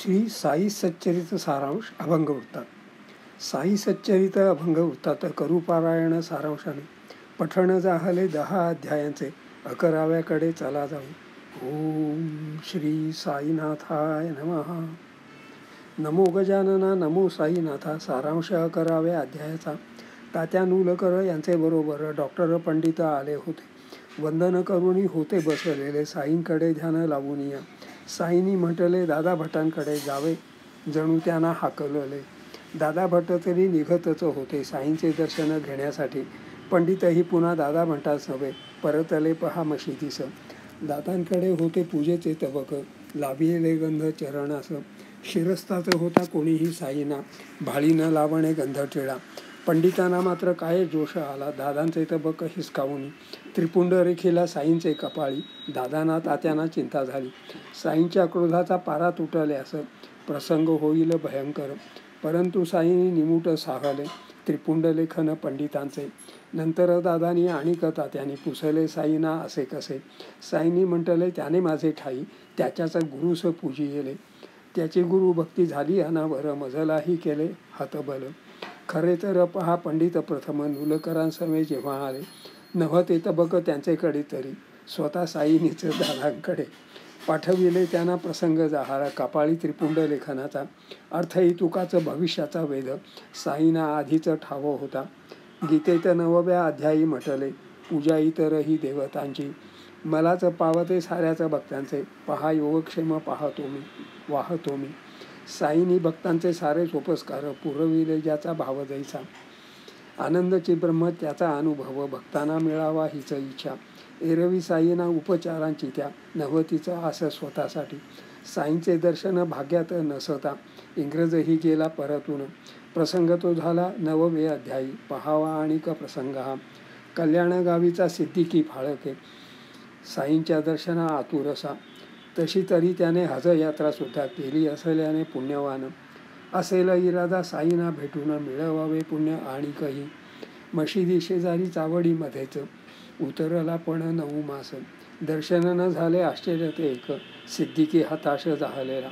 श्री साई सच्चरित सारांश अभंग वृत्तात. साई सच्चरित अभंग वृत्तात करुपारायण सारांशाने पठण जाहले 10 अध्यायांचे 11व्याकडे चला जाऊ. ओम श्री साईनाथाय नमः. नमो गजानना नमो साईनाथा. सारांश 11व्या अध्यायाचा. तात्या नूलकर यांचे बरोबर डॉक्टर पंडित आले होते. वंदन करुणी होते बसलेले साईंकडे ध्यान लावून या. साईंनी म्हटले दादा भटांकडे जावे, जणू त्यांना हाकलले. दादा भट तरी निघतच होते साईंचे दर्शन घेण्यासाठी. पंडितही पुन्हा दादा भटाच नव्हे, परतले पहा मशिदीस. दादांकडे होते पूजेचे तबक, लाभिले गंध चरणास. शिरस्ताच होता कोणीही साईंना, भाळी न लावणे गंध टिळा. पंडितांना मात्र काय जोश आला, दादांचे तबक हिसकावून. त्रिपुंड रेखीला साईंचे कपाळी, दादांना तात्यांना चिंता झाली. साईंच्या क्रोधाचा पारा तुटल्यास प्रसंग होईल भयंकर. परंतु साईंनी निमूट साहले त्रिपुंड लेखन पंडितांचे. नंतर दादांनी आणि तात्यांनी पुसले साईंना असे कसे. साईंनी म्हटले त्याने माझे ठाई, त्याच्याच गुरुस पूजिले. त्याची गुरु भक्ती झाली अनावर, मजलाही केले हतबल. खरे तर पहा पंडित प्रथम नूलकरांसमोर जेव्हा आले, नव्हते तबक त्यांचेकडे तरी स्वतः साईंनीच दादांकडे पाठविले. त्यांना प्रसंग जाहाला कपाळी त्रिपुंड लेखनाचा. अर्थही तुकाच भविष्याचा वेद साईंना आधीच ठाव होता. गीतेत 9व्या अध्यायी म्हटले, पूजा इतरही देवतांची, मलाच पावते साऱ्याच भक्तांचे. पहा योगक्षेम पाहतो मी वाहतो मी. साईंनी भक्तांचे सारे सोपस्कार पुरविले, ज्याचा भाव जैसा. आनंदची ब्रह्म त्याचा अनुभव भक्तांना मिळावा हीच इच्छा. एरवी साईंना उपचारांची त्या नव्हतीच आस स्वतःसाठी. साईंचे दर्शन भाग्यात नसता इंग्रजही गेला परतून. प्रसंग तो झाला 9वे अध्यायी. पहावा आणिक प्रसंग हा. कल्याण गावीचा सिद्दीकी फाळके साईंच्या दर्शना आतुरसा. तशी तरी त्याने हजयात्रा सुद्धा केली असल्याने पुण्यवान. असेल इरादा साईंना भेटून मिळवावे पुण्य आणिकही. मशिदी शेजारी चावडीमध्येच उतरला पण 9 मास. दर्शन न झाले आश्चर्य ते एक, सिद्दीकी हताश झालेला.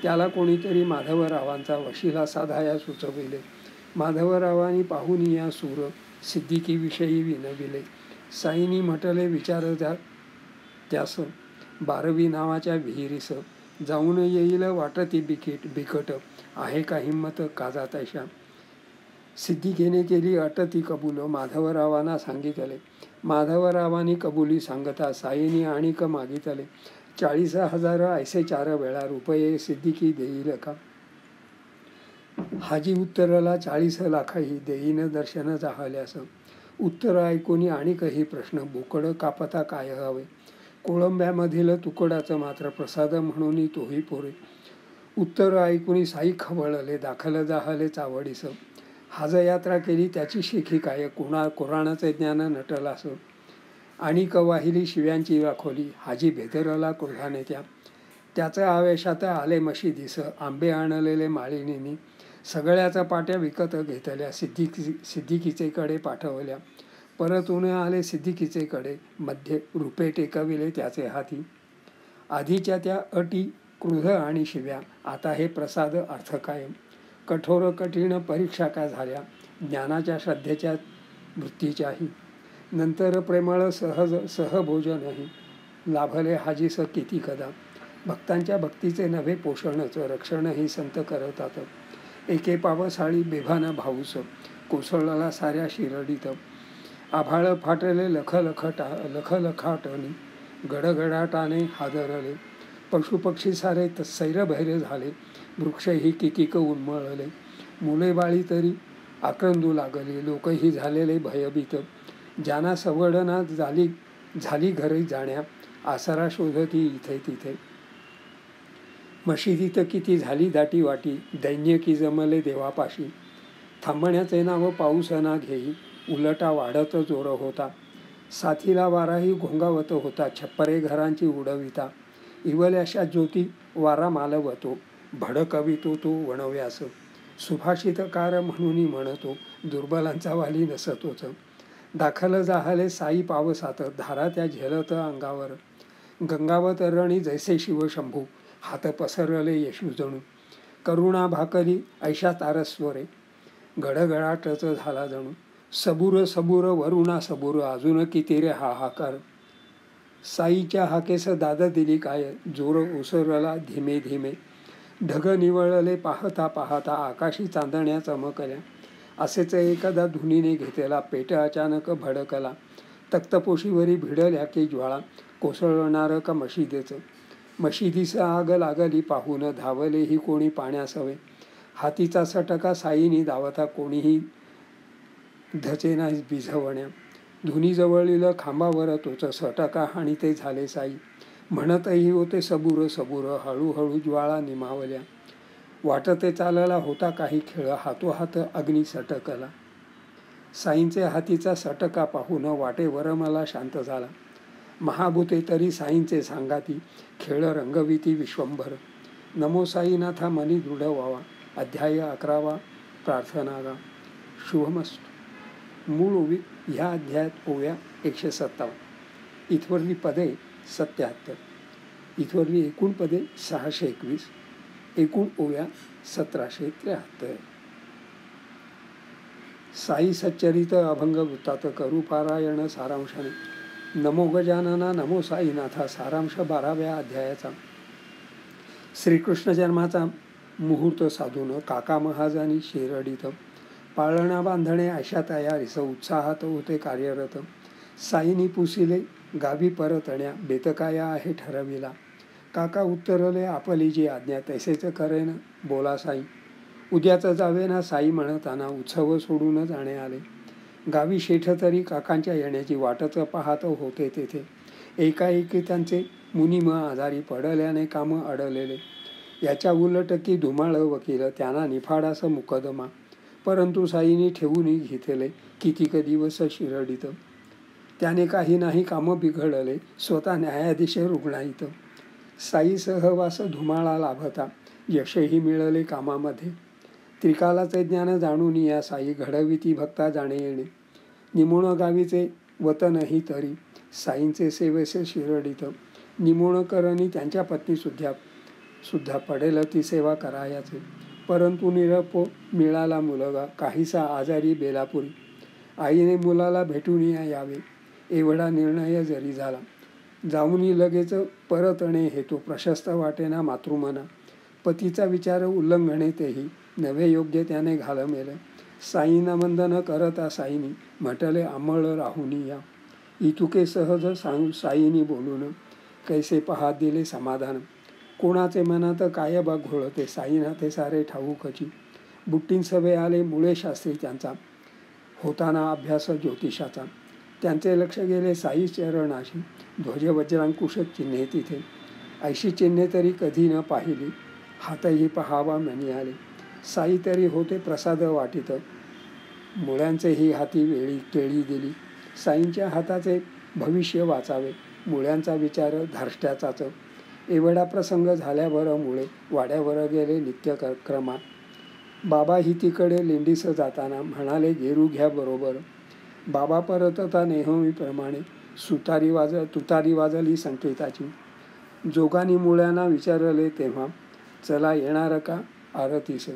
त्याला कोणीतरी माधवरावांचा वशिला साधाया सुचविले. माधवरावांनी पाहून या सूर सिद्दीकीविषयी विनविले. साईंनी म्हटले विचार त्यास, 12वी नावाच्या विहिरीस जाऊन येईल वाटती बिकट, आहे का हिंमत काजा तैशा. सिद्दीकीने केली अट ती कबूल, माधवरावांना सांगितले. माधवरावांनी कबुली सांगता साईंनी आणिक मागितले. 40,000 ऐसे 4 वेळा रुपये सिद्दीकी देईल का. हाजी उत्तरला 40 लाखही देईन दर्शन जाहल्यास. उत्तर ऐकून आणिकही प्रश्न, बोकड कापता काय हवे. कोळंब्यामधील तुकडाचं मात्र प्रसाद म्हणून तोही पुरे. उत्तर ऐकून साई खवळले, दाखल जाहले चावडीस. हजयात्रा केली त्याची शिखी काय, कुराणाचे ज्ञान नटलास. आणि वाहिली शिव्यांची वाखोली, हाजी भेदरला क्रोधाने त्या. त्याच्या आवेशात आले मशिदीस, आंबे आणलेले माळिनींनी. सगळ्याचा पाट्या विकत घेतल्या, सिद्दीकीचेकडे पाठवल्या. परतून आले सिद्दीकीचेकडे, मध्ये रुपे टेकविले त्याचे हाती. आधीच्या त्या अटी क्रोध आणि शिव्या, आता हे प्रसाद अर्थ कायम. कठोर कठीण परीक्षा का झाल्या, ज्ञानाच्या श्रद्धेच्या वृत्तीच्याही. नंतर प्रेमळ सहभोजनही लाभले हाजीस किती कदा. भक्तांच्या भक्तीचे नव्हे पोषणच रक्षणही संत करतात. एके पावसाळी बेभान भाऊस कोसळला साऱ्या शिरडीत. आभाळ फाटले लखलखाटणी, गडगडाटाने हादरले. पशुपक्षी सारे सैरभैरे झाले, वृक्षही किकीक उन्मळले. मुले बाळी तरी आक्रंदू लागली, लोकही झालेले भयभीत. ज्यांना सवडना झाली घरी जाण्या, आसरा शोधती इथे तिथे. मशिदीत किती झाली दाटी वाटी, दैन्य की जमले देवापाशी. थांबण्याचे नाव पाऊस ना घेई, उलटा वाढत जोर होता. साथीला वाराही घोंगावत होता, छप्परे घरांची उडविता. इवल्याशा ज्योती वारा मालवतो, भडकवितो तो वणव्यास. सुभाषितकार म्हणून म्हणतो, दुर्बलांचा वाली नसतोच. दाखल जाहले साई पावसात, धारा त्या झेलत अंगावर. गंगावत रणी जैसे शिवशंभू, हात पसरले येशू जणू. करुणा भाकरी ऐशा तारस्वरे, गडगडाटच झाला जणू. सबुर सबुर वरुणा सबुर, अजून किती रे हाहाकार. साईच्या हाकेस दाद दिली काय, जोर ओसरला धीमे धीमे. ढग निवळले पाहता पाहता, आकाशी चांदण्या चमकल्या. असेच एखादा धुनीने घेतला पेट अचानक भडकला. तक्तपोशीवरी भिडल्या की ज्वाळा, कोसळणार का मशिदीचं. मशिदीस आग लागली पाहून, धावलेही कोणी पाण्यासवे. हातीचा सटका साईनी धावता, कोणीही धचेना बिझवण्या. धुनी जवळील खांबावर तोच सटका आणि ते झाले साई. म्हणतही होते सबुर सबुर, हळूहळू ज्वाळा निमावल्या. वाटते चालला होता काही खेळ, हातोहात अग्नी सटकला. साईंचे हातीचा सटका पाहून वाटेवर मला शांत झाला. महाभूते तरी साईंचे सांगाती, खेळ रंगविती विश्वंभर. नमो साईनाथा मनी दृढ व्हावा. अध्याय 11 प्रार्थनागा. शुभमस्तु. मूळ ओवी ह्या अध्यायात ओव्या 157. इथवरली पदे 77. इथवरली एकूण पदे 621. एकूण ओव्या 1773. साई सच्चरित अभंग वृत्तात करू पारायण सारांशाने. नमो गजानना नमो साईनाथा. सारांश 12व्या अध्यायाचा. श्रीकृष्ण जन्माचा मुहूर्त साधून काका महाजानी शिरडीत. पाळणा बांधणे अशा तयारीस उत्साहात होते कार्यरत. साईनी पुसिले गावी परतण्या, बेतकाया आहे ठरविला. काका उत्तरले आपली जी आज्ञा, तैसेच करेन बोला साई. उद्याच जावे ना साई म्हणताना, उत्सव सोडून जाणे आले. गावी शेठ तरी काकांच्या येण्याची वाटच पाहत होते तेथे. एकाएकी त्यांचे मुनिम आजारी पडल्याने काम अडलेले. याच्या उलट की धुमाळ वकील, त्यांना निफाडास मुकदमा. परंतु साईनी ठेवून घेतले कितीक दिवस शिरडीत. त्याने काही नाही काम बिघडले, स्वतः न्यायाधीश रुग्णाईत. साई सहवास धुमाळा लाभता, यशही मिळाले कामामध्ये. त्रिकालाचे ज्ञान जाणून या साई, घडविती भक्ता जाणे येणे. निमुण गावीचे वतनही तरी, साईंचे सेवेसे शिरडीत. निमुण करणी त्यांच्या पत्नी सुद्धा पडेल ती सेवा करायाचे. परंतु निरप मिळाला मुलगा, काहीसा आजारी बेलापुरी. आईने मुलाला भेटून यावे, एवढा निर्णय जरी झाला. जाऊनी लगेच परतणे हेतू, प्रशस्त वाटेना मातृमना. पतीचा विचार उल्लंघणे तेही, नवे योग्य त्याने घालमेले. साईंना वंदन करता साईनी, म्हटले आमळ राहुनी या. इतुके सहज सांगू साईनी बोलून, कैसे पहा दिले समाधान. कोणाचे मनात काय बा घोळते, साईना ते सारे ठाऊकची. बुट्टींसवे आले मुळे शास्त्री त्यांचा, होताना अभ्यास ज्योतिषाचा. त्यांचे लक्ष गेले साई चरणाशी, ध्वज वज्रांकुश चिन्हे तिथे. ऐशी चिन्हे तरी कधी न पाहिली, हातही पहावा मनी आले. साई तरी होते प्रसाद वाटित, मुळ्यांचेही हाती वेळी केळी दिली. साईंच्या हाताचे भविष्य वाचावे, मुळ्यांचा विचार धार्ष्ट्याचाच. एवढा प्रसंग झाल्यावर मुळे वाड्यावर गेले नित्यक्रमा. बाबा ही तिकडे लेंडीस जाताना म्हणाले, गेरू घ्या बरोबर. बाबा परतता नेहमीप्रमाणे, तुतारी वाजली संकेताची. जोगानी मुळ्यांना विचारले तेव्हा, चला येणार का आरतीस.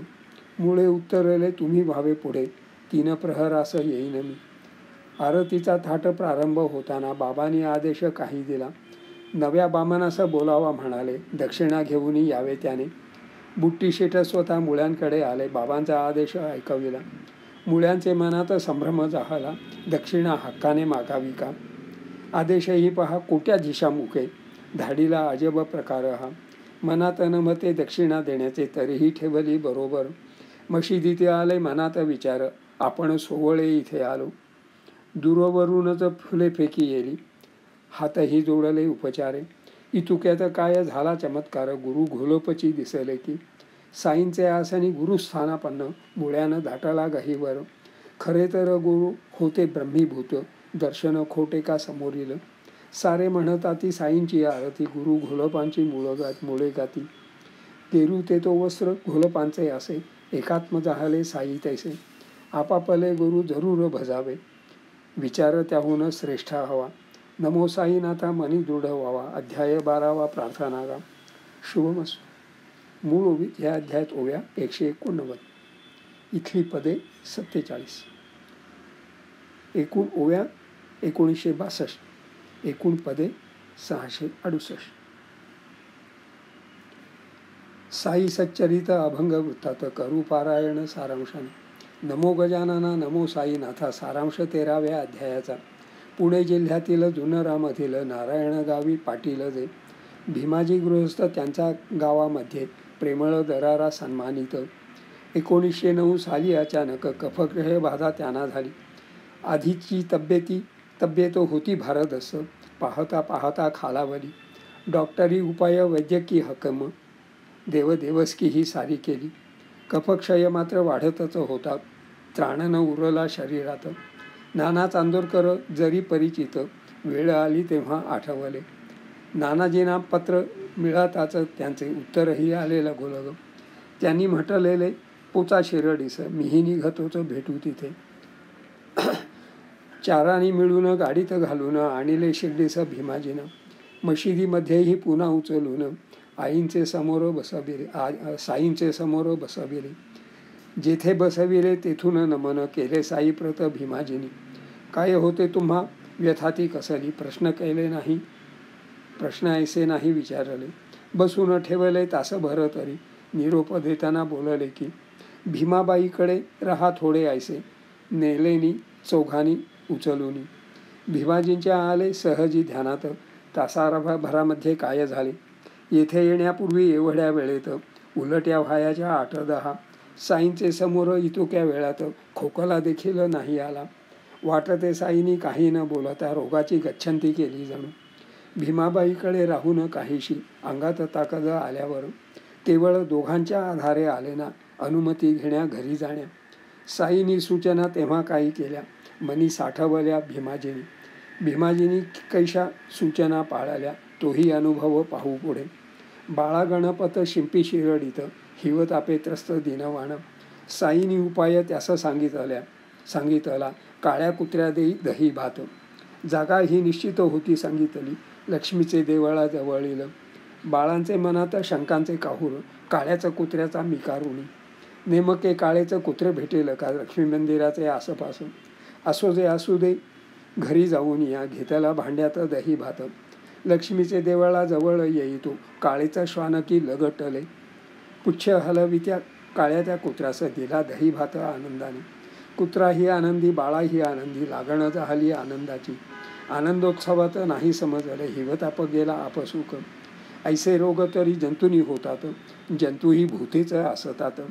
मुळे उत्तरले, तुम्ही व्हावे पुढे, 3 प्रहरास येईन मी. आरतीचा थाट प्रारंभ होताना बाबांनी आदेश काही दिला. नव्या बामनास बोलावा म्हणाले, दक्षिणा घेऊन यावे त्याने. बुट्टी शेठ स्वतः मुळ्यांकडे आले, बाबांचा आदेश ऐकविला. मुळ्यांचे मनात संभ्रम झाला, दक्षिणा हक्काने मागावी का. आदेशही पहा कोट्या दिशामुखे, धाडीला अजब प्रकार हा. मनात नमते दक्षिणा देण्याचे, तरीही ठेवली बरोबर. मशिदीत आले मनात विचार, आपण सोवळे इथे आलो. दूरवरूनच फुले फेकी येली, हातही जोडले उपचारे. इतुक्यात काय झाला चमत्कार, गुरु घोलोपची दिसले की. साईंचे आसनी गुरुस्थानापन्न, मुळ्यानं दाटला गहीवर. खरे तर गुरु होते ब्रह्मीभूत, दर्शन खोटे का समोरील. सारे म्हणताती साईंची आरती, गुरु घोलपांची मुळे गाती. केरू ते तो वस्त्र घोलपांचे असे, एकात्म झाले साई तैसे. आपापले गुरु जरूर भजावे, विचार त्याहून श्रेष्ठ हवा. नमो साईनाथा मनी दृढ व्हावा. अध्याय 12 प्रार्थनागा. शुभमस्तु. मूळ ओवीत ह्या अध्यायात ओव्या 189, इथली पदे 47. एकूण ओव्या 1962, एकूण पदे 668. साई सच्चरित अभंग वृत्तात करू पारायण सारांशाने. नमो गजानना नमो साईनाथा सारांश 13व्या अध्यायाचा. पुणे जिल्ह्यातील जुनरामधील नारायण गावी पाटील जे भीमाजी गृहस्थ त्यांच्या गावामध्ये प्रेमळ दरारा सन्मानित. 1909 साली अचानक कफग्रह बाधा त्यांना झाली. आधीची तब्येत होती भारदस्त, पाहता पाहता खालावली. डॉक्टरी उपाय वैद्यकीय हकम देवदेवस्की ही सारी केली. कफक्षय मात्र वाढतच होता. त्राण न उरला शरीरात. नाना चांदोरकर जरी परिचित, वेळ आली तेव्हा आठवले. नानाजींना पत्र मिळताच त्यांचे उत्तरही आले लगोलग. त्यांनी म्हटलेले, पोचा शिरडीस, मीही निघतोच भेटू तिथे. चारांनी मिळून गाडीत घालून आणले शिर्डीस भीमाजीनं. मशिदीमध्येही पुन्हा उचलून साईंचे समोर बसविले. जेथे बसविले तेथून नमन केले साईप्रत भीमाजीनी. काय होते तुम्हा व्यथाती कसली, प्रश्न ऐसे नाही विचारले. बसून ठेवले तासभर तरी. निरोप देताना बोलले की, भीमाबाईकडे रहा थोडे ऐसे. नेलेनी चौघांनी उचलूनी. भीमाजींच्या आले सहजी ध्यानात. तासाभरामध्ये काय झाले. येथे येण्यापूर्वी एवढ्या वेळेत उलट्या व्हायाच्या 8-10. साईंचे समोर इतक्या वेळात खोकला देखील नाही आला. वाटते साईंनी काही न बोलता रोगाची गच्छंती केली जणू. भीमाबाईकडे राहून काहीशी अंगात ताकद आल्यावर केवळ दोघांच्या आधारे आले ना अनुमती घेण्या घरी जाण्या. साईंनी सूचना तेव्हा काही केल्या, मनी साठवल्या भीमाजींनी. भीमाजींनी कैशा सूचना पाळल्या तोही अनुभव पाहू पुढे. बाळा गणपत शिंपी शिरडीत हिवतापे त्रस्त दिनवाण. साईंनी उपाय त्यास सांगितला. काळ्या कुत्र्या देई दही भात. जागा ही निश्चित होती सांगितली. लक्ष्मीचे देवळा जवळील. बाळांचे मनात शंकांचे काहूर. काळ्याचं कुत्र्याचा मिकारुणी. नेमके काळेचं कुत्रे भेटेल का लक्ष्मी मंदिराचे आसपास. असू दे घरी जाऊन या. घेतला भांड्यात दही भात. लक्ष्मीचे देवळा जवळ येईतो. काळेचा श्वान की लगटले. पुच्छ हलवित्या काळ्या त्या कुत्र्यास दिला दही भात आनंदाने. कुत्राही आनंदी, बाळाही आनंदी. लागण झाली आनंदाची. आनंदोत्सवात नाही समजले. हिवताप गेला आपसुक. ऐसे रोग तरी जंतूंनी होतात. जंतूही भूतेच असतात.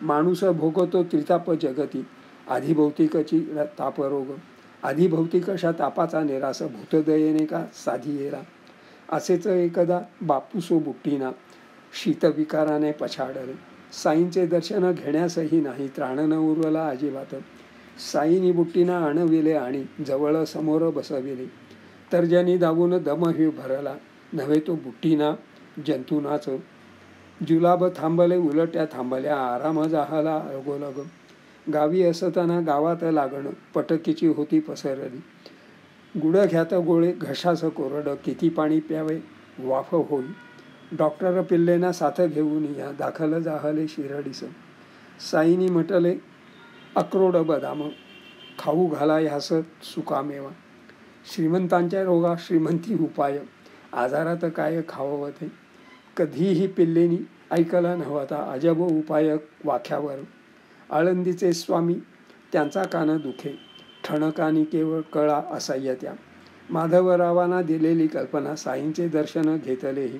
माणूस भोगतो त्रिताप जगती. आधिभौतिकची तापरोग. आधिभौतिक अशा तापाचा निरास भूतदयेने का साधी येला. असेच एकदा बापूसो बुट्टीना शीतविकाराने पछाडले. साईंचे दर्शन घेण्यासही नाही त्राण न उरला अजिबात. साईंनी बुट्टीना आणविले आणि जवळ समोर बसविले. तर्जनी दावून दमही भरला. नव्हे तो बुट्टीना जंतूनाच. जुलाब थांबले, उलट्या थांबल्या, आराम जाहला लगोलग. गावी असताना गावात लागण पटकीची होती पसरली. गुडघ्यात गोळे, घशास कोरड. किती पाणी प्यावे, वाफ होई. डॉक्टर पिल्लेना साथ घेऊन या. दाखल जाहले शिरडीस. साईंनी म्हटले, अक्रोड बदाम खाऊ घाला ह्यास सुकामेवा. श्रीमंतांच्या रोगा श्रीमंती उपाय. आजारात काय खावं ते. कधीही पिल्लेनी ऐकला नव्हता अजब उपाय वाख्यावर. आळंदीचे स्वामी त्यांचा कान दुखे. ठणकानी केवळ कळा असाह्य त्या. माधवरावांना दिलेली कल्पना साईंचे दर्शन घेतलेही.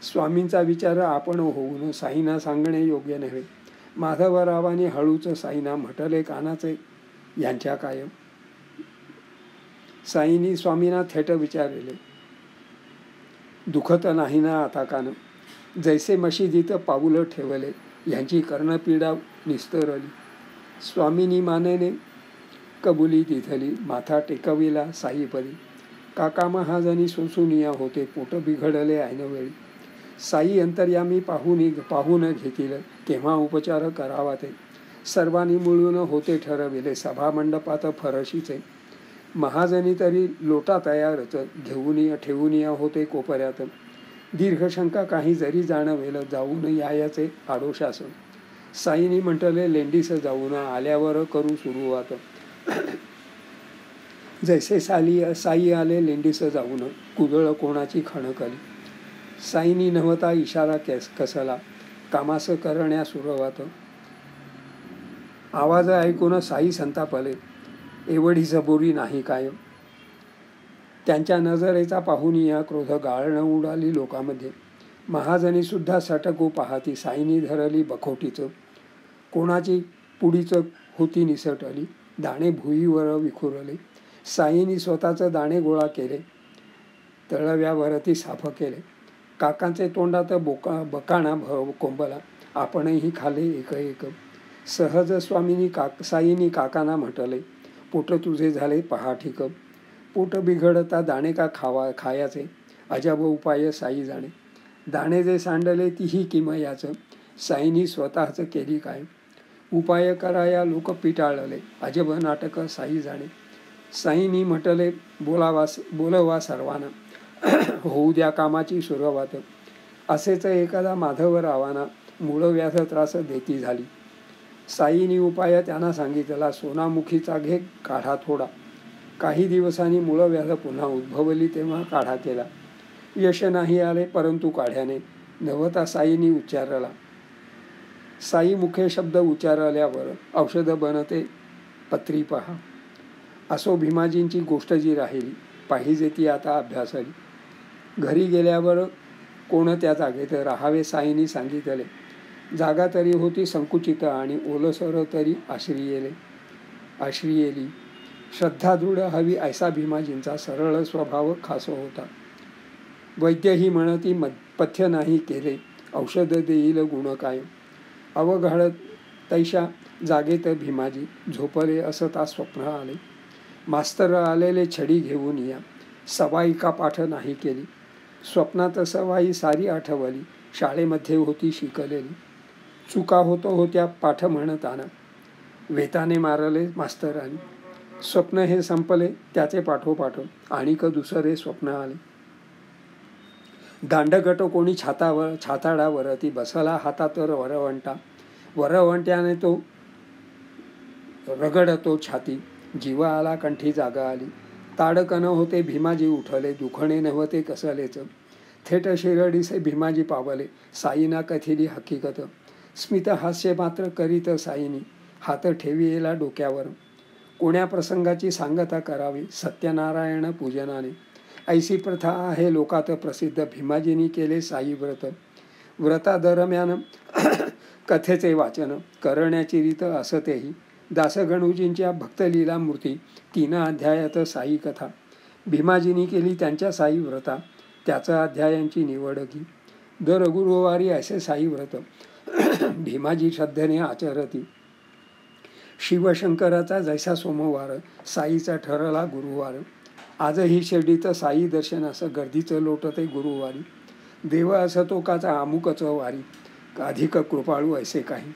स्वामींचा विचार आपण होऊन साईंना सांगणे योग्य नव्हे. माधवरावांनी हळूच साईंना म्हटले कानाचे यांच्या काय. साईंनी स्वामींना थेट विचारले, दुखत नाही ना आता कान. जैसे मशिदीत पाऊल ठेवले यांची कर्णपीडा निस्तरली. स्वामींनी मानेने कबुली दिधली. माथा टेकविला साईपदी. काका महाजनी सोसुनिया होते. पोट बिघडले ऐनवेळी. साई अंतर्यामी पाहून घेतील केव्हा उपचार करावा ते. सर्वांनी मिळून होते ठरविले. सभामंडपात फरशीचे. महाजनी तरी लोटा तयारच. ठेवून होते कोपऱ्यात. दीर्घशंका काही जरी जाणवेल, जाऊन यायाचे आडोशास. साईनी म्हटले लेंडीस जाऊन, आल्यावर करू सुरुवात. जैसे साई आले लेंडीस जाऊन, कुदळ कोणाची खणकली. साईनी नव्हता इशारा कसला, कामास करण्या सुरुवात. आवाज ऐकून साई संतापले, एवढी जबोरी नाही काय. त्यांच्या नजरेचा पाहून या क्रोध गाळण उडाली लोकांमध्ये. महाजनी सुद्धा सटकू पाहती. साईनी धरली बखोटीच, कोणाची पुडीच होती निसटली. दाणे भुईवर विखुरले. साईनी स्वतःच दाणे गोळा केले, तळव्यावरती साफ केले. काकांचे तोंडात बकाणा कोंबला, आपणही खाले एक एक. सहज स्वामीनी साईनी काकांना म्हटले, पोट तुझे झाले पहा ठीक. पोट बिघडता दाणे का खायाचे, अजब उपाय साई जाणे. दाणे जे सांडले तीही किमयाच, साईनी स्वतःच केली काय. उपाय कराया लोक पिटाळले, अजब नाटक साई जाणे. साईनी म्हटले बोलवा सर्वांना, होऊ द्या कामाची सुरुवात. असेच एखादा माधवरावांना मूळ व्याध त्रास देती झाली. साईनी उपाय त्यांना सांगितला, सोनामुखीचा घे काढा थोडा. काही दिवसांनी मूळ व्याध पुन्हा उद्भवली तेव्हा काढा केला. यश नाही आले, परंतु काढ्याने नवता साईनी उच्चारला. साई मुखे शब्द उच्चारल्यावर औषध बनते पत्री पहा. असो भीमाजींची गोष्ट जी राहिली, पाहिजे ती आता अभ्यासाली. घरी गेल्यावर कोण त्या जागेत राहावे साईनी सांगितले. जागा तरी होती संकुचित आणि ओलसर तरी आश्रियेली. श्रद्धा दृढ हवी ऐसा भीमाजींचा सरळ स्वभाव खास होता. वैद्यही म्हणती पथ्य नाही केले, औषध देईल गुण काय. अवघड तैशा जागेत भीमाजी झोपले असता स्वप्न आले. मास्तर आलेले छडी घेऊन या, सवाई का पाठ नाही केली. स्वप्नात सवाई सारी आठवली, शाळेमध्ये होती शिकलेली. चुका होत्या पाठ म्हणताना, वेताने मारले मास्तरांनी. स्वप्न हे संपले, त्याचे पाठोपाठ आणिक दुसरे स्वप्न आले. दांडगट कोणी छाताडावरती बसला, हातात वरवंटा. वरवंट्याने तो रगडतो छाती, जीवा आला कंठी जागा आली. ताडकन होते भीमाजी उठले, दुखणे नव्हते कसलेच. थेट शिरडीसे भीमाजी पावले, साईना कथिली हकीकत. स्मित हास्य मात्र करीत साईनी, हात ठेविला डोक्यावर. कोण्या प्रसंगाची सांगता करावी, सत्यनारायण पूजनाने. ऐसी प्रथा आहे लोकात प्रसिद्ध, भीमाजींनी केले साई व्रत. व्रतादरम्यान कथेचे वाचन करण्याची रीत असतेही. दासगणूजींच्या भक्तलीला मूर्ती 3 अध्यायात साई कथा. भीमाजींनी केली त्यांच्या साई व्रता, त्याचा अध्यायांची निवड की. दर गुरुवारी असे साई व्रत भीमाजी श्रद्धेने आचरती. शिवशंकराचा जैसा सोमवार, साईचा ठरला गुरुवार. आजही शिर्डीत साई दर्शनास गर्दीचं लोटते गुरुवारी. देव असतो काचा अमुकच वारी, अधिक कृपाळू ऐसे काही.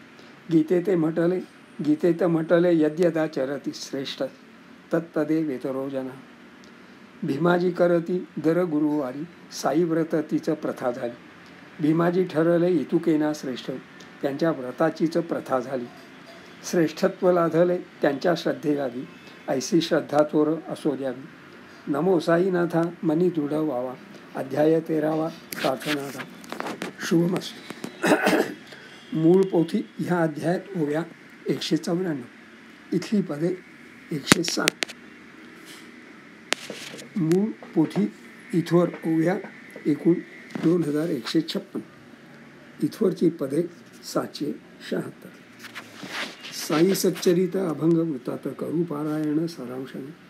गीतेत म्हटले यद्यदा चरती श्रेष्ठ, तत्तदे वेतरोजना. भीमाजी करती दर गुरुवारी, साई व्रत तिचं प्रथा झाली. भीमाजी ठरले इतुकेना श्रेष्ठ, त्यांच्या व्रताचीच प्रथा झाली. श्रेष्ठत्व लाधले त्यांच्या श्रद्धेलागी, ऐसी श्रद्धा चोर असो द्यावी. नमो साईनाथा मनी दृढ व्हावा. अध्याय 13वा प्रार्थनाचा. शुभमस्तु. मूळ पोथी ह्या अध्यायात ओव्या 194, इथली पदे 107. मूळ पोथी इथवर ओव्या एकूण 2156. इथवरची पदे 776. साई सच्चरित अभंग वृत्तात करू पारायण सारांशाने.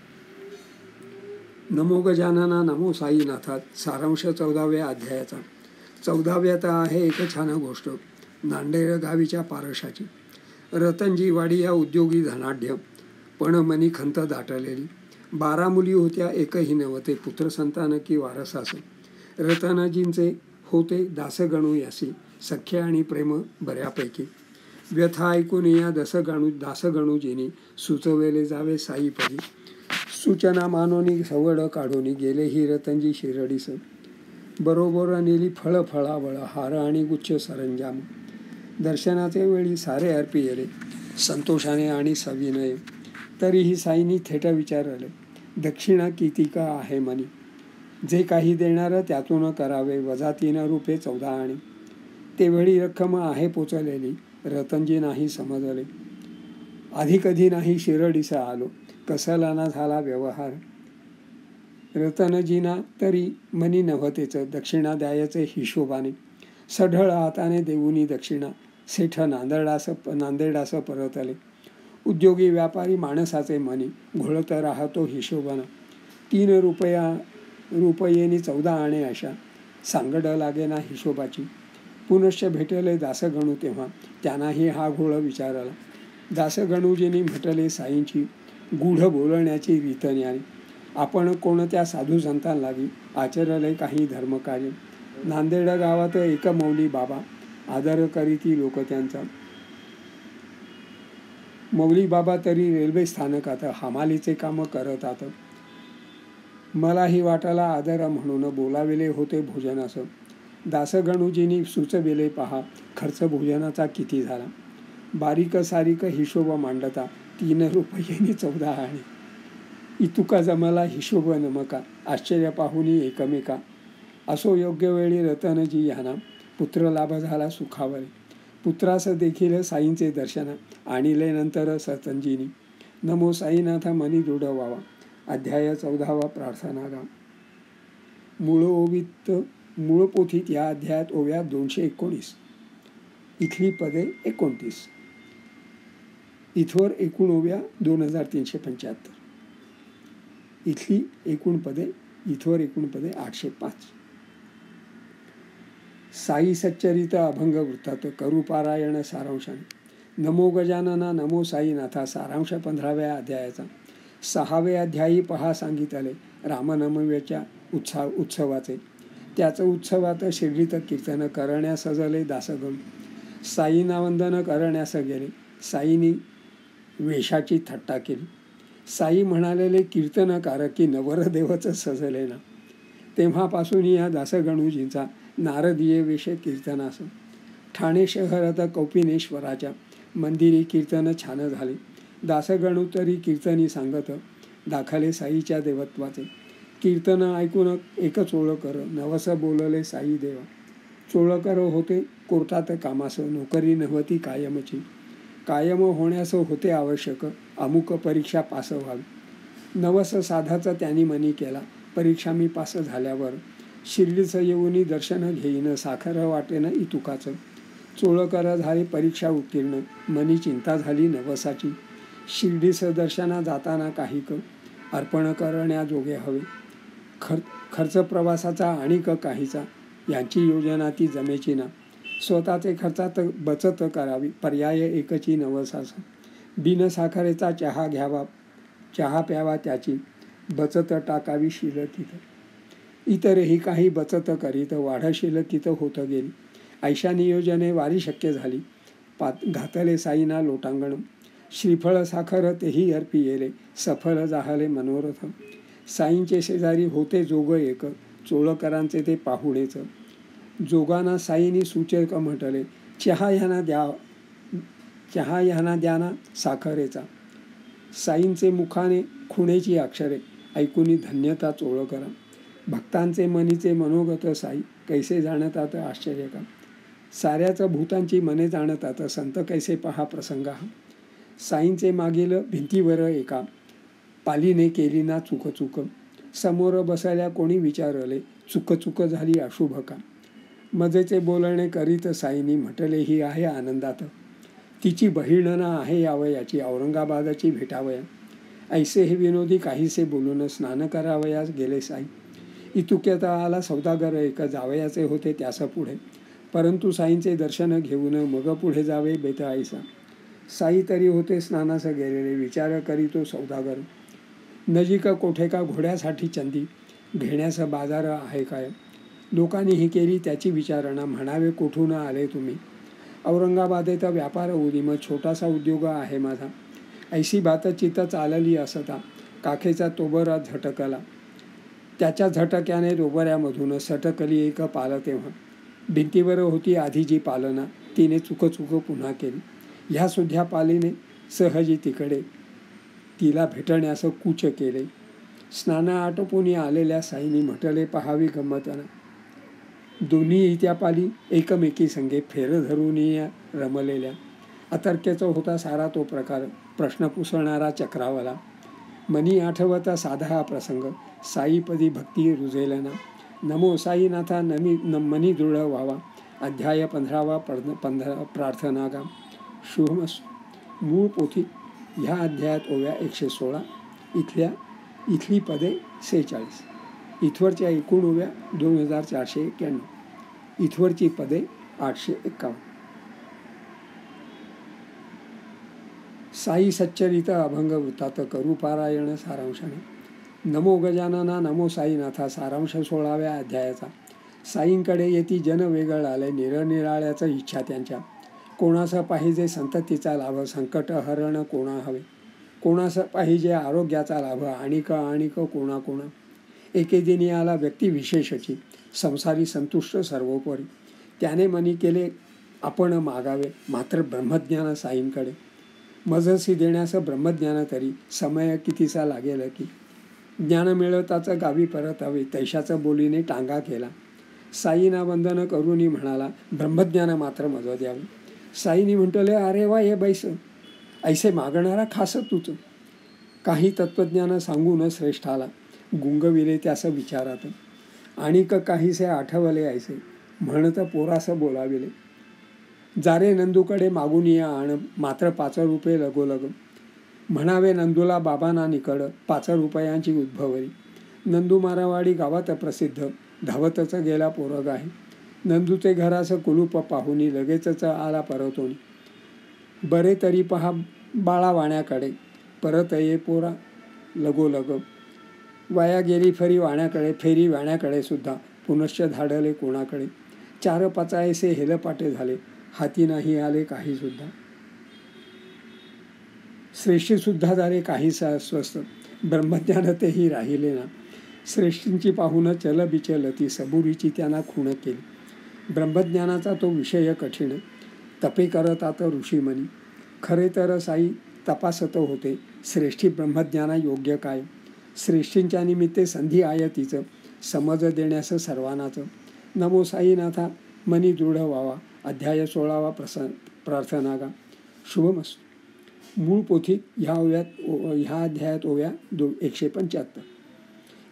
नमो गजानना नमो साईनाथा. सारांश 14व्या अध्यायाचा. 14व्यात आहे एक छान गोष्ट, नांदेड गावीच्या पारशाची. रतनजीवाडी या उद्योगी धनाढ्य, पण मनी खंत दाटलेली. 12 मुली होत्या, एकही नव्हते पुत्रसंतान की वारसास. रतनजींचे होते दासगणू यासी, सख्य आणि प्रेम बऱ्यापैकी. व्यथा ऐकून या दासगणूजींनी सुचवेले जावे साईपदी. सूचना मानोनी सवड काढून गेले ही रतनजी शिरडीस. बरोबर नेली फळ फळावळ हार आणि गुच्छ सरंजाम. दर्शनाचे वेळी सारे अर्पी गेले संतोषाने आणि सविनय. तरीही साईंनी थेट विचारले, दक्षिणा किती का आहे मनी? जे काही देणार त्यातून करावे वजा 3 रुपये 14 आणे. तेवढी रक्कम आहे पोचलेली रतनजी नाही समजले. आधी कधी नाही शिरडीस आलो कसला ना झाला व्यवहार. रतनजीना तरी मनी नव्हतेच दक्षिणा द्यायचे हिशोबाने. सढळ हाताने देऊनी दक्षिणा सेठ नांदेडास परतले. उद्योगी व्यापारी माणसाचे मनी घोळत राहतो हिशोबानं. 3 रुपयेनी 14 आणे अशा सांगड लागेना हिशोबाची. पुनश्च भेटले दासगणू तेव्हा त्यांनाही हा घोळ विचारला. दासगणूजींनी म्हटले साईंची गूढ बोलण्याची रीतन्याने. आपण कोणत्या साधू संतांना लागी आचरले काही धर्मकार्य. नांदेड गावात एक मौली बाबा आदर करीती लोक त्यांचा. मौली बाबा तरी रेल्वे स्थानकात हमालीचे काम करतात. मलाही वाटाला आदर म्हणून बोलाविले होते भोजनास. दासगणूजींनी सुचविले पहा खर्च भोजनाचा किती झाला. बारीक सारीक हिशोब मांडता 3 रुपयेनी 14 आणे. इतुका जमला हिशोब नमका आश्चर्य पाहुनी एकमेका. असो योग्य वेळी रतनजी यांना पुत्र लाभ झाला सुखावले. पुत्रास देखील साईंचे दर्शन आणिले नंतर रतनजींनी. नमो साईनाथ मनी दृढ व्हावा. अध्याय 14 प्रार्थना गाव. मूळ पोथीत या अध्यायात ओव्या 219. इथली पदे 29. इथवर एकूण ओव्या 2375. इथली एकूण पदे इथवर एकूण पदे 805. साई सच्चरित अभंग वृत्तात करुपारायण सारांशाने. नमो गजानना नमो साईनाथा सारांश 15व्या अध्यायाचा. 6वे अध्यायी पहा सांगितले रामनवमीच्या उत्सवाचे. त्याच उत्सवात शिर्डीत कीर्तन करण्यास सजले दासगण. साईंना वंदन करण्यास गेले. साईंनी वेशाची थट्टा केली. साई म्हणालेले कीर्तनकार की नवरदेवच सजले ना. तेव्हापासून या दासगणूजींचा नारदीय वेश कीर्तनास. ठाणे शहरात कौपिनेश्वराच्या मंदिरी कीर्तन छान झाले. दासगणू तरी कीर्तनी सांगत दाखले साईच्या देवत्वाचे. कीर्तन ऐकून एकच ओळ कर नवस बोलले साई देवा. चोळकर होते कोर्टात कामास नोकरी नव्हती कायमची. कायम होण्यास होते आवश्यक अमुक परीक्षा पास व्हावी. नवस साधाचा त्यांनी मनी केला. परीक्षा मी पास झाल्यावर शिर्डीचं येऊनी दर्शन घेईन साखर वाटेन इतुकाचं. चोळकर झाले परीक्षा उत्तीर्ण मनी चिंता झाली नवसाची. शिर्डीस दर्शना जाताना काहीक अर्पण करण्याजोगे हवे. खर्च प्रवासाचा आणिक काहीचा यांची योजना ती जमेची ना. स्वतःचे खर्चात बचत करावी पर्याय एकची नवसास. बिन साखरेचा चहा घ्यावा चहा प्यावा त्याची बचत टाकावी शिलकीत. इतरही काही बचत करीत वाढ शिलकीत होत गेली. ऐशा नियोजने वारी शक्य झाली. घातले साईना लोटांगण. श्रीफळ साखर तेही अर्पी येले सफल जाहले मनोरथ. साईंचे शेजारी होते जोग एक चोळकरांचे ते पाहुणेच. जोगाना साईंनी सूचक म्हटले चहा ह्यांना द्याना साखरेचा. साईंचे मुखाने खुणेची अक्षरे ऐकूनी धन्यता चोळकरा. भक्तांचे मनीचे मनोगत साई कैसे जाणतात आश्चर्य का. साऱ्याच भूतांची मने जाणतात संत कैसे पहा प्रसंग हा. साईंचे मागील भिंतीवर एका पालीने केली ना चूक. समोर बसल्या कोणी विचारले चूक झाली अशुभ का. मजेचे बोलणे करीत साईंनी म्हटले ही आहे आनंदात. तिची बहिणना आहे यावयाची औरंगाबादची भेटावया. ऐसे हे विनोदी काहीसे बोलून स्नान करावयास गेले साई. इतुक्यात आला सौदागर एक जावयाचे होते त्यास पुढे. परंतु साईंचे दर्शन घेऊन मग पुढे जावे बेत ऐसा. साई तरी होते स्नानास गेलेले विचार करी तो सौदागर. नजीक कोठे का घोड्यासाठी चंदी घेण्यास बाजार आहे काय. लोकांनी ही केली त्याची विचारणा म्हणावे कोठून आले तुम्ही. औरंगाबादेत व्यापार उदीम छोटासा उद्योग आहे माझा. ऐशी बात चित्त चालली असता काखेचा तोबरा झटकला. त्याच्या झटक्याने रोबऱ्यामधून सटकली एक पाल तेव्हा. भिंतीवर होती आधीची पालना, तिने चुक पुन्हा केली. ह्या सुद्धा पालीने सहजी तिकडे तिला भेटण्यास कूच केले. स्नाना आटोपून आलेल्या साईनी म्हटले, पहावी गंमतना. दोन्ही त्या पाली एकमेकी संगे फेर धरून रमलेल्या. अतर्क्याचा होता सारा तो प्रकार, प्रश्न पुसळणारा चक्रावला. मनी आठवता साधा हा प्रसंग, साईपदी भक्ती रुजेलना. नमो साईनाथा मनी दृढ व्हावा. अध्याय 15 प्रार्थनागा. शुभमस्तु. मूळ पोथी ह्या अध्यायात ओव्या 116, इथली पदे 46. इथवरच्या एकूण ओव्या 2491. इथवरची पदे 851. साई सच्चरित अभंग वृत्तात करूपारायण सारांशाने. नमो गजानना नमो साईनाथा सारांश 16व्या अध्यायाचा. साईंकडे येती जन वेगळाले निरनिराळ्याच इच्छा त्यांच्या. कोणास पाहिजे संततीचा लाभ संकट हरण कोणा हवे. कोणास पाहिजे आरोग्याचा लाभ आणिक कोणा. एके दिनी आला व्यक्तिविशेषची संसारी संतुष्ट सर्वोपरी. त्याने मनी केले आपण मागावे मात्र ब्रह्मज्ञान साईंकडे. मजसी देण्यास ब्रह्मज्ञान तरी समय कितीचा लागेल की. ज्ञान मिळवताच गावी परतावे तैशाचं बोलीने टांगा केला. साईना वंदन करूनी म्हणाला, ब्रह्मज्ञान मात्र मज द्यावे. साईनी म्हटले, अरे वा ये बैस, ऐसे मागणारा खास तूच. काही तत्वज्ञान सांगून श्रेष्ठाला गुंगविले त्यास विचारात. आणिक काहीसे आठवले ऐसे म्हणत पोरास बोलाविले. जारे नंदूकडे मागून या आण मात्र 5 रुपये लगोलग. म्हणावे नंदूला बाबांना निकड 5 रुपयांची उद्भवरी. नंदू मारावाडी गावात प्रसिद्ध धावतच गेला पोरग आहे. नंदूचे घरास कुलूप पाहुनी लगेचच आला परतोनी. बरे तरी पहा बाळा वाण्याकडे परत ये पोरा लगोलग. वाया गेली फेरी वाण्याकडे सुद्धा पुनश्च धाडले कोणाकडे. 4-5 ऐसे हेलपाटे झाले हाती नाही आले काही सुद्धा. श्रेष्ठी सुद्धा झाले काही अस्वस्थ ब्रह्मज्ञान तेही राहिले ना. श्रेष्ठींची पाहून चलबिचल ती सबुरीची त्यांना खूण केली. ब्रह्मज्ञानाचा तो विषय कठीण तपे करतात ऋषीमनी. खरे तर साई तपासत होते श्रेष्ठी ब्रह्मज्ञाना योग्य काय. श्रेष्ठींच्या निमित्ते संधी आय तिचं समज देण्यास सर्वांनाच. नमो साईनाथा मनी दृढ व्हावा. अध्याय 16वा प्रार्थनागा. शुभमस्तु. मूळ पोथी ह्या अध्यायात ओव्या 175.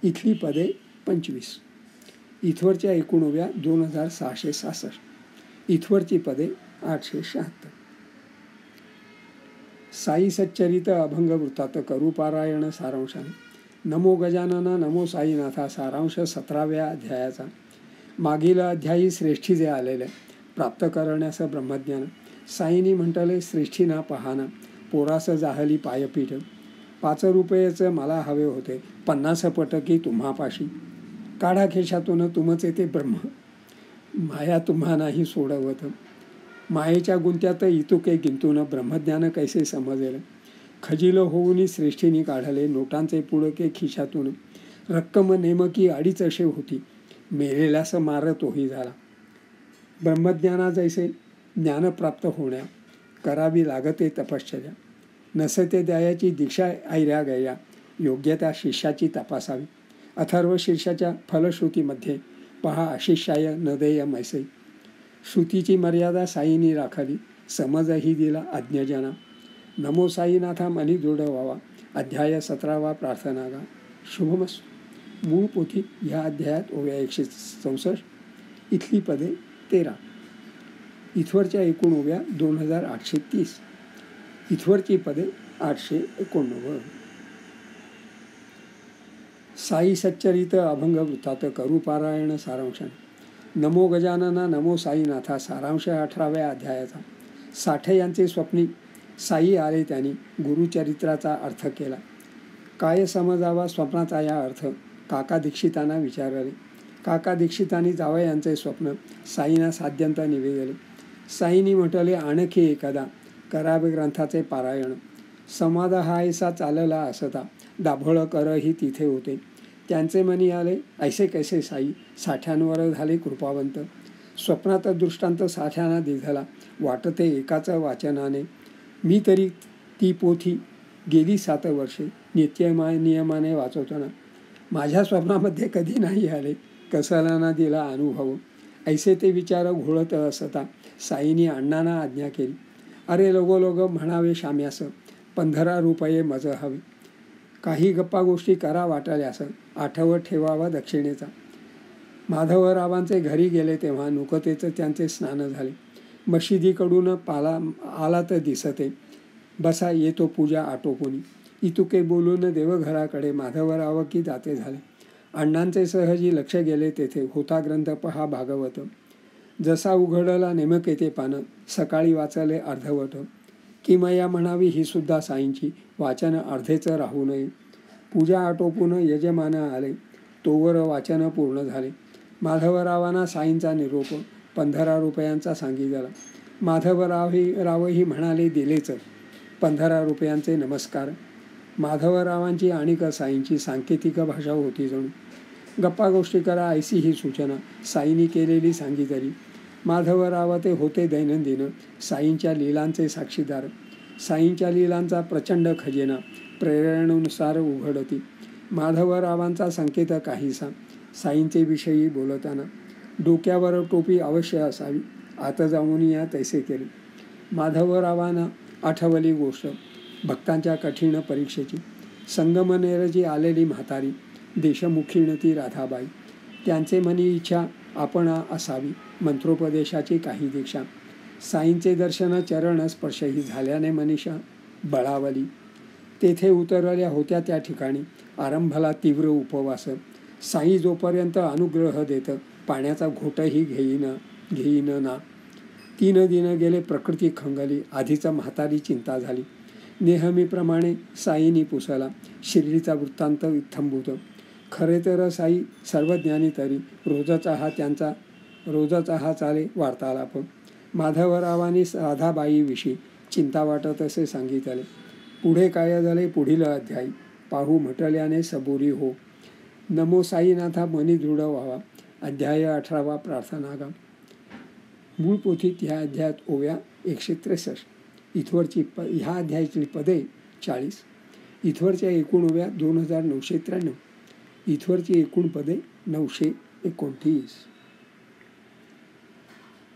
इथली पदे 25. इथवरच्या एकूण ओव्या 2666. इथवरची पदे 876. साई सच्चरित अभंग वृत्तात करूपारायण सारांशाने. नमो गजानना नमो साईनाथा सारांश 17व्या अध्यायाचा. मागील अध्यायी श्रेष्ठी जे आलेले प्राप्त करण्यास ब्रह्मज्ञान. साईनी म्हटले, श्रेष्ठीना पहाना पोरास जाहली पायपीठ. 5 रुपयेचं मला हवे होते 50 पटकी तुम्हापाशी. काढा खेशातून तुमचे ते ब्रह्म. माया तुम्हा नाही सोडवत. मायेच्या गुंत्यात इतुके गिंतून ब्रह्मज्ञान कैसे समजेल. खजील होऊनी श्रेष्ठीनी काढले नोटांचे पुडके खिशातून. रक्कम नेमकी 2.5 होती. मेलेल्यास मार तोही झाला. ब्रह्मज्ञाना जैसे ज्ञान प्राप्त होण्या करावी लागते तपश्चर्या. नसते द्यायाची दीक्षा ऐऱ्या गैया योग्यता शिष्याची तपासावी. अथर्व शीर्षाच्या फलश्रुतीमध्ये पहा अशिष्याय न देय मैसे. श्रुतीची मर्यादा साईनी राखावी समजही दिला अज्ञजना. नमो साईनाथा मनी दृढ व्हावा. अध्याय 17वा प्रार्थनागा. शुभमस्तु. मूळ पोथी ह्या अध्यायात ओव्या 164. इथली पदे 13. इथवरच्या एकूण ओव्या 2830. इथवरची पदे 889. साई सच्चरित अभंग वृत्तात करूपारायण सारांशाने. नमो गजानना नमो साईनाथा सारांश 18व्या अध्यायाचा. साठे यांचे स्वप्नी साई आले त्यांनी गुरुचरित्राचा अर्थ केला. काय समजावा स्वप्नाचा या अर्थ काका दीक्षितांना विचारले. काका दीक्षितांनी जावयांचे स्वप्न साईंना साध्यंत निवेदले. साईंनी म्हटले, आणखी एकदा करावे ग्रंथाचे पारायण. संवाद हा ऐसा चालला असता दाभोळ करही तिथे होते. त्यांचे मनी आले ऐसे कैसे साई, साठ्यांवर झाले कृपावंत. स्वप्नात दृष्टांत साठ्याना दिघला, वाटते एकाच वाचनाने. मी तरी ती पोथी गेली 7 वर्षे, नियमाने वाचवताना. माझ्या स्वप्नामध्ये कधी नाही आले, कसाला ना दिला अनुभव. ऐसे ते विचार घोळत असता साईनी अण्णांना आज्ञा केली. अरे लोग म्हणावे शाम्यास, 15 रुपये मज हवे. काही गप्पा गोष्टी करा वाटल्यास, आठवत ठेवावा दक्षिणेचा. माधवरावांचे घरी गेले तेव्हा नुकतेच त्यांचे स्नान झाले. मशिदीकडून आला तर दिसते, बसा येतो पूजा आटोपुनी. इतुके बोलून देवघराकडे माधवराव की जाते झाले. अण्णांचे सहजी लक्ष गेले तेथे, होता ग्रंथ पहा भागवत. जसा उघडला नेमके ते पान, सकाळी वाचले अर्धवट. किमया म्हणावी ही सुद्धा साईंची, वाचन अर्धेच राहू नये. पूजा आटोपून यजमान आले, तोवर वाचन पूर्ण झाले. माधवरावांना साईंचा निरोप 15 रुपयांचा सांगितला. माधवरावही म्हणाले दिलेच 15 रुपयांचे नमस्कार. माधवरावांची आणिक साईंची सांकेतिक भाषा होती जणू. गप्पा गोष्टी करा ऐसी ही सूचना साईंनी केलेली सांगितली. माधवराव ते होते दैनंदिन साईंच्या लीलांचे साक्षीदार. साईंच्या लीलांचा प्रचंड खजिना प्रेरणेनुसार उघडती. माधवरावांचा संकेत काहीसा साईंचे विषयी बोलताना. डोक्यावर टोपी अवश्य असावी, आत जाऊन या तैसे केले. माधवरावांना आठवली गोष्ट भक्तांच्या कठीण परीक्षेची. संगमनेरची आलेली म्हातारी देशमुखीण ती राधाबाई. त्यांचे मनी इच्छा आपण असावी, मंत्रोपदेशाची काही दीक्षा. साईंचे दर्शन चरण स्पर्शही झाल्याने मनीषा बळावली. तेथे उतरल्या होत्या त्या ठिकाणी आरंभला तीव्र उपवास. साई जोपर्यंत अनुग्रह देत पाण्याचा घोटही घेईन ना. 3 दिन गेले, प्रकृती खंगली. आधीच म्हातारी चिंता झाली. नेहमीप्रमाणे साईंनी पुसला शिर्डीचा वृत्तांत इत्थंभूत. खरे तर साई सर्वज्ञानी तरी रोजचा हा चाले वार्तालाप. माधवरावांनी राधाबाईविषयी चिंता वाटत असे सांगितले. पुढे काय झाले पुढील अध्याय पाहू म्हटल्याने सबुरी हो. नमो साईनाथा मनी दृढ व्हावा. अध्याय 18 प्रार्थनागा. मूळ पोथीत ह्या अध्यायात ओव्या 163. इथवरची ह्या अध्यायाची पदे 40. इथवरच्या एकूण ओव्या 2993. इथवरची एकूण पदे 929.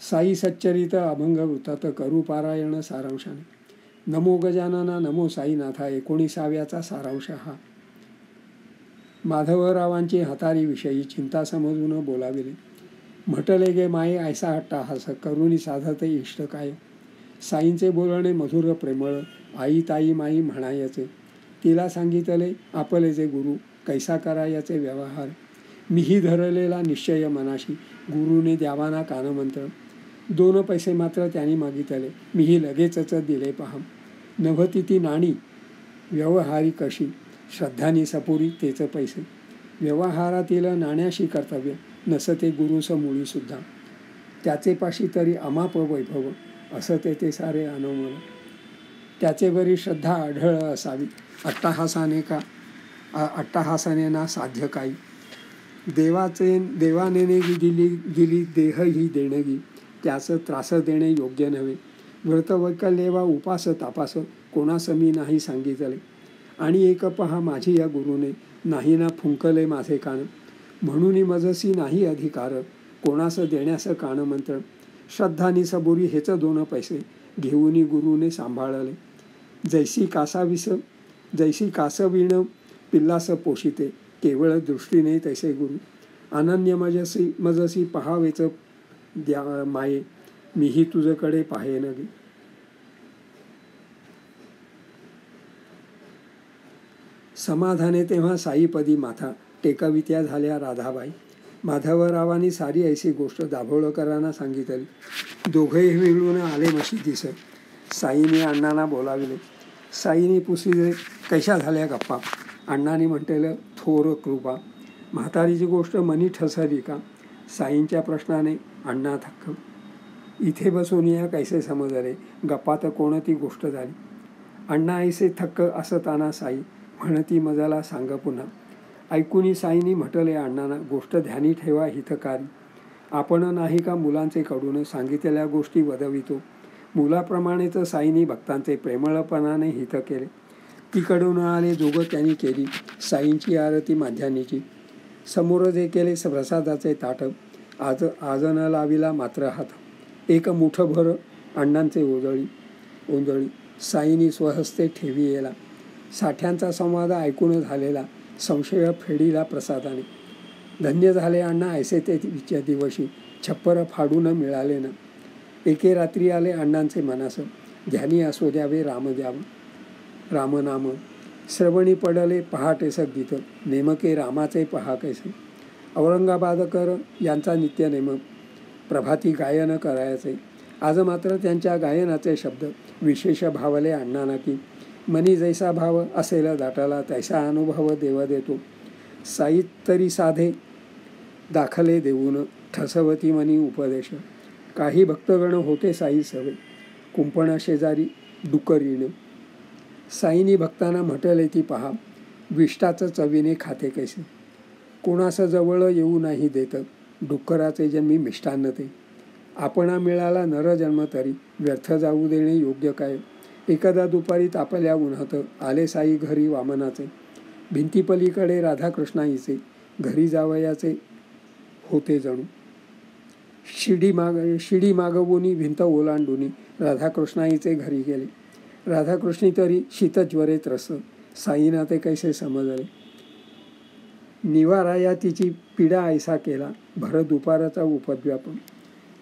साई सच्चरित अभंग वृत्तात करू पारायण सारांशाने. नमो गजानना नमो साईनाथा 19व्याचा सारांश हा. माधवरावांची हतारीविषयी चिंता समजून बोलाविले. म्हटले गे माये ऐसा हट्टाहास, करुणी साधते इष्ट काय. साईंचे बोलणे मधुर प्रेमळ, आई ताई माई म्हणायचे. तिला सांगितले आपले जे गुरु, कैसा करायचे व्यवहार. मीही धरलेला निश्चय मनाशी, गुरुने द्यावाना कानमंत्र. 2 पैसे मात्र त्यांनी मागितले, मीही लगेचच दिले पहा. नभती ती नाणी व्यवहारी कशी, श्रद्धानी सपुरी तेच पैसे. व्यवहारातील नाण्याशी कर्तव्य, नसते गुरुस मुळी सुद्धा. त्याचे पाशी तरी अमाप वैभव, असते ते सारे अनमोल. त्याचे वरी श्रद्धा आढळ असावी, अट्टहासाने ना साध्य काही. देवाने दिली देह ही देणगी, त्याच त्रास देणे योग्य नव्हे. व्रतवैकल्य वा उपास तापास कोणास मी नाही सांगितले. आणि एक पहा माझी या गुरुने, नाही ना फुंकले माझे कान. म्हणून मजसी नाही अधिकार, कोणास देण्यास कानमंत्र. श्रद्धानी सबुरी हेच 2 पैसे, घेऊनी गुरुने सांभाळले. जैसी कासवीण पिल्लास पोषिते, केवळ दृष्टीने तैसे गुरु. अनन्य मजसी पहावेच द्या माये, मीही तुझकडे पाहेन गे. समाधाने तेव्हा साईपदी माथा, टेकवित्या झाल्या राधाबाई. माधवरावांनी सारी ऐशी गोष्ट दाभोळकरांना सांगितली. दोघेही मिळून आले मशिदीस. साईने अण्णांना बोलाविले. साईने पुसले कैशा झाल्या गप्पा. अण्णांनी म्हटलेलं थोर कृपा. म्हातारीची गोष्ट मनी ठसली का. साईंच्या प्रश्नाने अण्णा थक्क. इथे बसून या कैसे समजले, गप्पात कोणती गोष्ट झाली. अण्णा ऐसे थक्क असताना साई म्हणती मजाला सांग पुन्हा. ऐकुनी साईनी म्हटले अण्णांना, गोष्ट ध्यानी ठेवा हितकारी. आपण नाही का मुलांचे कडून सांगितलेल्या गोष्टी वदवितो. मुलाप्रमाणेच साईनी भक्तांचे प्रेमळपणाने हित केले. तिकडून आले जोग त्यांनी केली साईंची आरती माध्यानीची. समोर जे केले प्रसादाचे ताट, आज न लाविला मात्र हात. एक मुठभर अण्णांचे ओंजळी साईनी स्वहस्ते ठेवी येला. साठ्यांचा संवाद ऐकून झालेला संशय फेडीला प्रसादाने. धन्य झाले अण्णा ऐसे ते दिवशी, छप्पर फाडून मिळाले ना. एके रात्री आले अण्णांचे मनास, ध्यानी असो द्यावे रामनाम. श्रवणी पडले पहाटेस गीत, नेमके रामाचे पहा कैसे. औरंगाबादकर यांचा नित्यनेम प्रभाती गायन करायचे. आज मात्र त्यांच्या गायनाचे शब्द विशेष भावले अण्णांना की, मनी जैसा भाव असेल दाटाला तैसा अनुभव देव देतो. साई तरी साधे दाखले देऊन ठसवती मनी उपदेश. काही भक्तगण होते साई सवे, कुंपणा शेजारी डुकरीने. साईनी भक्तांना म्हटले ती पहा, विष्टाचं चवीने खाते कैसे. कोणास जवळ येऊ नाही देत, डुक्कराचे जन्मी मिष्टान्न ते. आपणा मिळाला नरजन्म तरी, व्यर्थ जाऊ देणे योग्य काय. एकदा दुपारी तापल्या उन्हात आले साई घरी वामनाचे. भिंतीपलीकडे राधाकृष्णाईचे घरी जावयाचे होते जणू. शिडी मागवूनी भिंत ओलांडूनी राधाकृष्णाईचे घरी गेले. राधाकृष्णी तरी शीतज्वरे त्रस्त, साईना ते कैसे समजले. निवाराया तिची पीडा ऐसा केला, भर दुपाराचा उपद्व्यापन.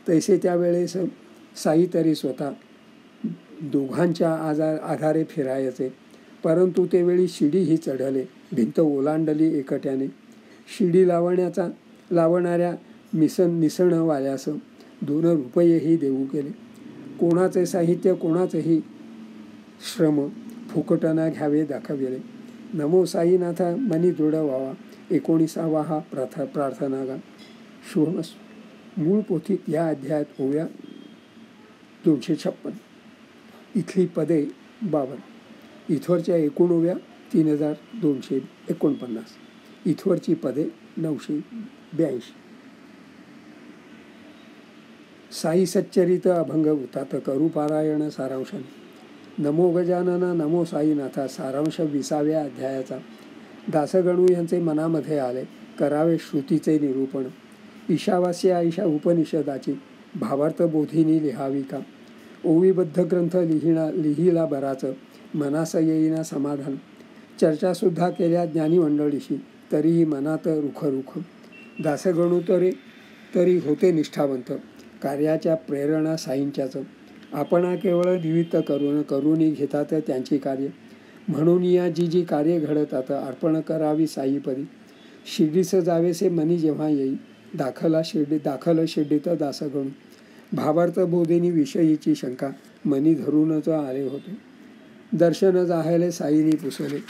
तैसे त्यावेळेस साई तरी स्वतः दोघांच्या आधारे फिरायचे. परंतु ते वेळी शिडीही चढले, भिंत ओलांडली एकट्याने. शिडी लावणाऱ्या निसणवाल्यास 2 रुपयेही देऊ केले. कोणाचे साहित्य कोणाचेही श्रम फुकटना घ्यावे दाखविले. नमो साईनाथा मनी दृढ व्हावा, 19वा हा प्रार्थना गा. शुभमस्तु. मूळ पोथीत या अध्यायात ओव्या 256, इथली पदे 52. इथवरच्या एकूण ओव्या 3249. इथवरची पदे 982. साई सच्चरित अभंग वृत्तात करू पारायण सारांशाने. नमो गजानन नमो साईनाथा सारांश 20व्या अध्यायाचा. दासगणू यांचे मनामध्ये आले, करावे श्रुतीचे निरूपण. ईशावास्य ईशा उपनिषदाची भावार्थ बोधिनी लिहावी का. ओवीबद्ध ग्रंथ लिहिला बराच, मनास येईना समाधान. चर्चासुद्धा केल्या ज्ञानी मंडळीशी, तरीही मनात रुख. दासगणू तरी होते निष्ठावंत, कार्याच्या प्रेरणा साईंच्याच. आपणा केवळ निमित्त करूनी घेतात त्यांची कार्य. म्हणून या जी कार्य घडतात अर्पण करावी साईपदी. शिर्डीस जावेसे मनी जेव्हा येई, दाखल शिर्डीत दासगणू. भावार्थ बोधिनी विषयीची शंका मनी धरूनच आले होते. दर्शन जाहले साईनी पुसले,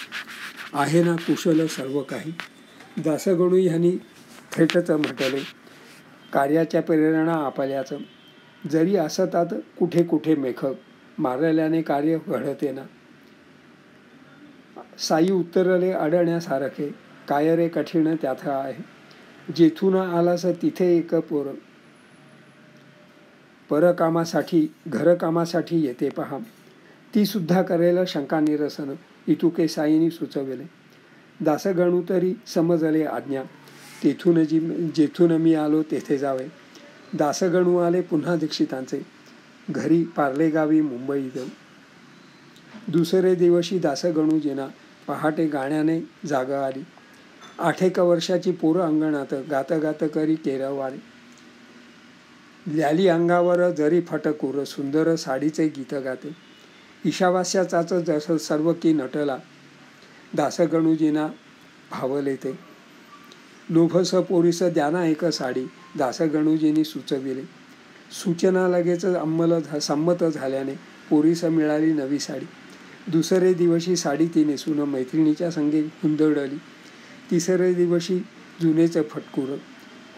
आहे ना कुशल सर्व काही. दासगणू यांनी थेटच म्हटले, कार्याच्या प्रेरणा आपल्याच. जरी असतात कुठे कुठे मेख, मारल्याने कार्य घडते ना. साई उत्तरले अडण्यासारखे, काय रे कठीण त्याथ आहे. जेथून आलास तिथे एक परकामासाठी घरकामासाठी येते पहा. ती सुद्धा करेल शंका निरसन, इतुके साईनी सुचविले. दासगणू तरी समजले आज्ञा, जेथून मी आलो तेथे जावे. दासगणू आले पुन्हा दीक्षितांचे घरी पार्लेगावी मुंबईत. दुसरे दिवशी दासगणूजींना पहाटे गाण्याने जागा आली. 8 वर्षाची पोरं अंगणात गात करी केरवारी. ल्याली अंगावर जरी फटकूर, सुंदर साडीचे गीत गाते. ईशावास्याचाच जसं सर्व की नटला, दासगणूजींना भावले ते. लोभस पोरीस द्याना एक साडी, दासगणूजींनी सुचविले. सूचना लगेच संमत झाल्याने पोरीस मिळाली नवी साडी. दुसरे दिवशी साडी ती नेसून मैत्रिणीच्या संगे हुंदडली. तिसरे दिवशी जुनेच फटकूर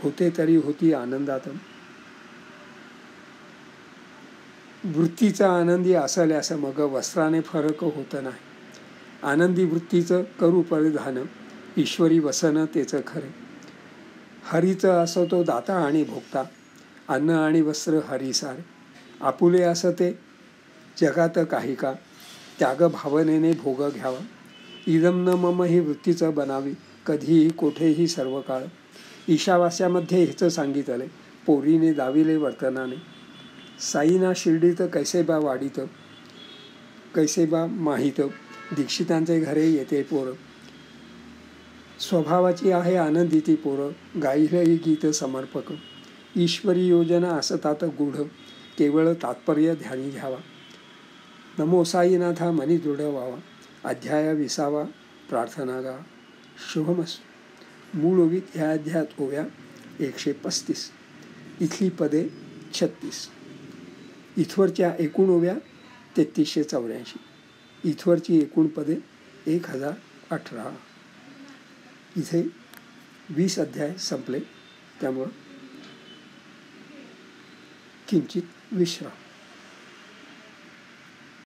होते तरी होती आनंदात. वृत्तीचा आनंदी असल्यास मग वस्त्राने फरक होत नाही. आनंदी वृत्तीचं करू परिधान, ईश्वरी वसन तेच खरे. हरीचं असो तो दाता आणि भोगता, अन्न आणि वस्त्र हरीसार. आपुले असं ते जगात काही का, त्याग भावनेने भोग घ्यावा. इदम न मम ही वृत्तीचं बनावी, कधीही कोठेही सर्व काळ. ईशावास्यामध्ये हेच सांगितले, पोरीने दाविले वर्तनाने. साईना शिर्डीत कैसेबा वाढीत, कैसेबा माहीत. दीक्षितांचे घरे येते पोर, स्वभावाची आहे आनंदिती पोर. गायिलही गीत समर्पक, ईश्वरी योजना असतात गूढ. केवळ तात्पर्य ध्यानी घ्यावा. नमो साईनाथा मनी दृढ व्हावा. अध्याय 20 प्रार्थना गा. शुभमस्तु. मूळ ओवी ह्या अध्यायात ओव्या 135, इथली पदे 36. इथवरच्या एकूण ओव्या 3384. इथवरची एकूण पदे 1018. इथे 20 अध्याय संपले, त्यामुळं किंचित विश्राम.